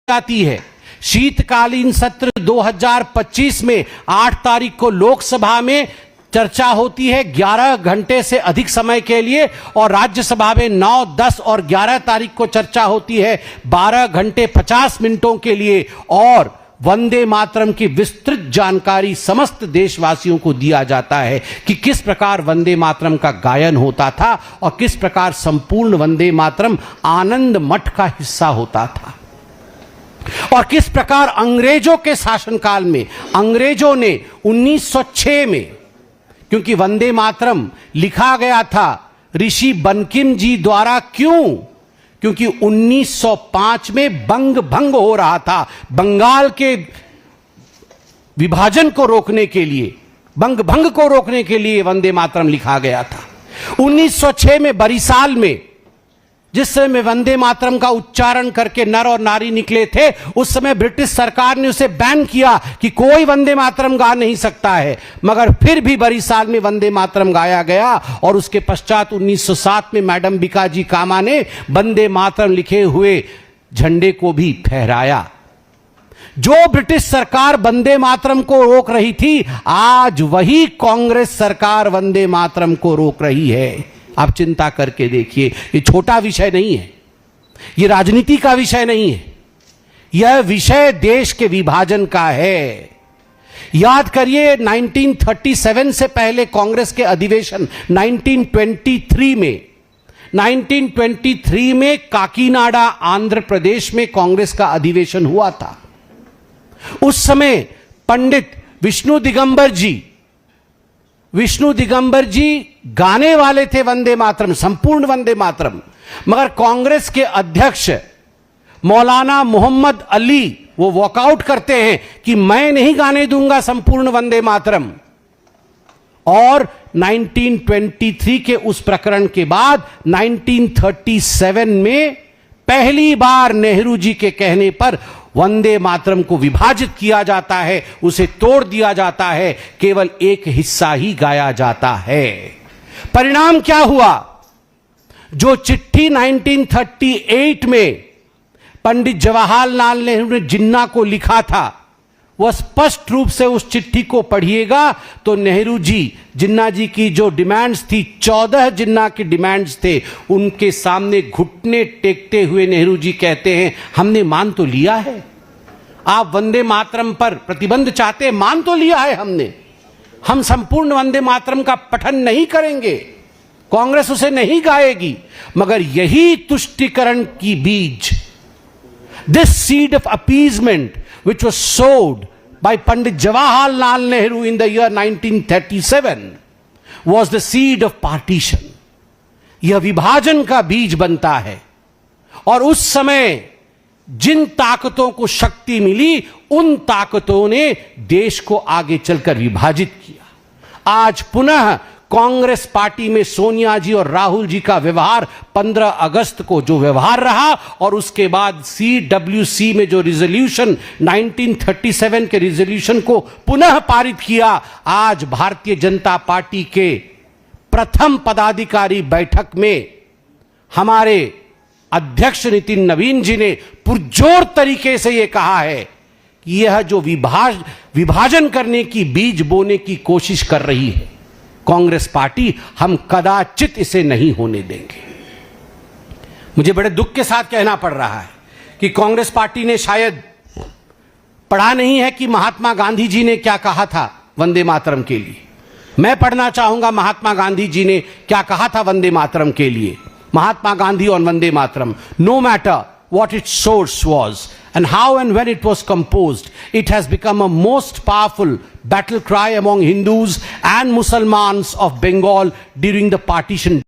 जाती है। शीतकालीन सत्र 2025 में 8 तारीख को लोकसभा में चर्चा होती है 11 घंटे से अधिक समय के लिए, और राज्यसभा में 9, 10 और 11 तारीख को चर्चा होती है 12 घंटे 50 मिनटों के लिए, और वंदे मातरम की विस्तृत जानकारी समस्त देशवासियों को दिया जाता है कि किस प्रकार वंदे मातरम का गायन होता था और किस प्रकार संपूर्ण वंदे मातरम आनंद मठ का हिस्सा होता था, और किस प्रकार अंग्रेजों के शासनकाल में अंग्रेजों ने 1906 में, क्योंकि वंदे मातरम लिखा गया था ऋषि बंकिम जी द्वारा, क्यों? क्योंकि 1905 में बंग भंग हो रहा था, बंगाल के विभाजन को रोकने के लिए, बंग भंग को रोकने के लिए वंदे मातरम लिखा गया था। 1906 में बरिसाल में जिस समय में वंदे मातरम का उच्चारण करके नर और नारी निकले थे, उस समय ब्रिटिश सरकार ने उसे बैन किया कि कोई वंदे मातरम गा नहीं सकता है, मगर फिर भी बरिसाल में वंदे मातरम गाया गया, और उसके पश्चात 1907 में मैडम बिकाजी कामा ने वंदे मातरम लिखे हुए झंडे को भी फहराया। जो ब्रिटिश सरकार वंदे मातरम को रोक रही थी, आज वही कांग्रेस सरकार वंदे मातरम को रोक रही है। आप चिंता करके देखिए, ये छोटा विषय नहीं है, ये राजनीति का विषय नहीं है, यह विषय देश के विभाजन का है। याद करिए 1937 से पहले कांग्रेस के अधिवेशन 1923 में काकीनाडा आंध्र प्रदेश में कांग्रेस का अधिवेशन हुआ था। उस समय पंडित विष्णु दिगंबर जी गाने वाले थे वंदे मातरम, संपूर्ण वंदे मातरम, मगर कांग्रेस के अध्यक्ष मौलाना मोहम्मद अली वो वॉकआउट करते हैं कि मैं नहीं गाने दूंगा संपूर्ण वंदे मातरम। और 1923 के उस प्रकरण के बाद 1937 में पहली बार नेहरू जी के कहने पर वंदे मातरम को विभाजित किया जाता है, उसे तोड़ दिया जाता है, केवल एक हिस्सा ही गाया जाता है। परिणाम क्या हुआ? जो चिट्ठी 1938 में पंडित जवाहरलाल नेहरू ने जिन्ना को लिखा था, वह स्पष्ट रूप से उस चिट्ठी को पढ़िएगा तो नेहरू जी, जिन्ना जी की जो डिमांड्स थी, 14 जिन्ना की डिमांड्स थे, उनके सामने घुटने टेकते हुए नेहरू जी कहते हैं हमने मान तो लिया है, आप वंदे मातरम पर प्रतिबंध चाहते हैं, मान तो लिया है हमने, हम संपूर्ण वंदे मातरम का पठन नहीं करेंगे, कांग्रेस उसे नहीं गाएगी, मगर यही तुष्टीकरण की बीज, this seed of appeasement which was sowed by Pandit Jawaharlal Nehru in the year 1937 was the seed of partition. यह विभाजन का बीज बनता है, और उस समय जिन ताकतों को शक्ति मिली, उन ताकतों ने देश को आगे चलकर विभाजित किया। आज पुनः कांग्रेस पार्टी में सोनिया जी और राहुल जी का व्यवहार 15 अगस्त को जो व्यवहार रहा, और उसके बाद CWC में जो रिजोल्यूशन 1937 के रिजोल्यूशन को पुनः पारित किया, आज भारतीय जनता पार्टी के प्रथम पदाधिकारी बैठक में हमारे अध्यक्ष नितिन नवीन जी ने पुरजोर तरीके से यह कहा है कि यह जो विभाजन करने की बीज बोने की कोशिश कर रही है कांग्रेस पार्टी, हम कदाचित इसे नहीं होने देंगे। मुझे बड़े दुख के साथ कहना पड़ रहा है कि कांग्रेस पार्टी ने शायद पढ़ा नहीं है कि महात्मा गांधी जी ने क्या कहा था वंदे मातरम के लिए। मैं पढ़ना चाहूंगा महात्मा गांधी जी ने क्या कहा था वंदे मातरम के लिए। Mahatma Gandhi on Vande Mataram, no matter what its source was and how and when it was composed, it has become a most powerful battle cry among Hindus and Muslims of Bengal during the partition.